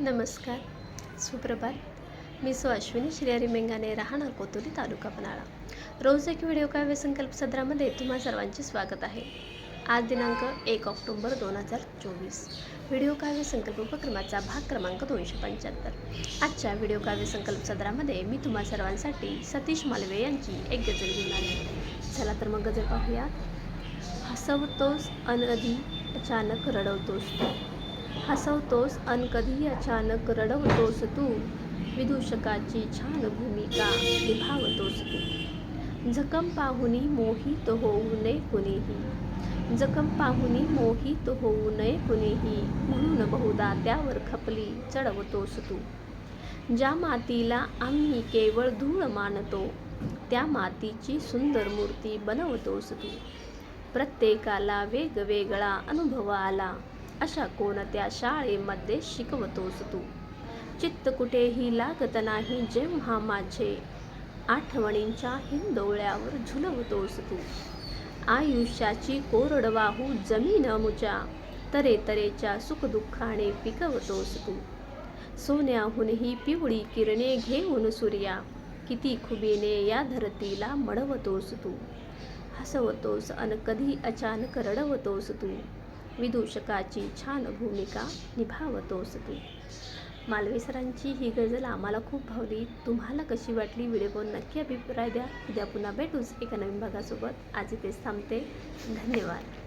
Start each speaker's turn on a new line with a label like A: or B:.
A: नमस्कार, सुप्रभात. मी अश्विनी श्रीहरी मेंगाने, राहणार कोतोली, तालुका पन्हाळा. रोज एक व्हिडिओ काव्य संकल्प सदरामध्ये तुम्हा सर्वांचे स्वागत आहे. आज दिनांक 1 ऑक्टोबर 2024. व्हिडिओ काव्य संकल्प उपक्रमाचा भाग क्रमांक 275. आजच्या व्हिडिओ काव्य संकल्प सदरामध्ये मी तुम्हा सर्वांसाठी सतीश मालवे यांची एक गझल घेऊन आली. चला तर मग गझल पाहूया. हसवतोस अन कधी अचानक रडवतोस तू. हसवतोस अन कधी अचानक रडवतोस तू. विदूषकाची छान भूमिका निभावतोस तू. जखम पाहुनी मोहित होऊ नये कुणीही. जखम पाहुनी मोहित होऊ नये कुणीही. म्हणून बहुधा त्यावर खपली चढवतोस तू. ज्या मातीला आम्ही केवळ धूळ मानतो, त्या मातीची सुंदर मूर्ती बनवतोस तू. प्रत्येकाला वेगवेगळा अनुभव आला, अशा कोणत्या शाळेमध्ये शिकवतोस तू. चित्त कुठेही लागत नाही जेव्हा माझे, आठवणींच्या हिंदोळ्यावर झुलवतोस तू. आयुष्याची कोरडवाहू जमीन मुच्या, तरेतरेच्या सुखदुःखाने पिकवतोस तू. सोन्याहूनही पिवळी किरणे घेऊन सूर्या, किती खुबीने या धरतीला मडवतोस तू. हसवतोस अन कधी अचानक रडवतोस तू. विदूषकाची छान भूमिका निभावतोस तू. मालवे सरांची ही गझल आम्हाला खूप भावली. तुम्हाला कशी वाटली? व्हिडिओ पाहून नक्की अभिप्राय द्या. उद्या पुन्हा भेटूच एका नवीन भागासोबत. आज इथेच थांबते. धन्यवाद.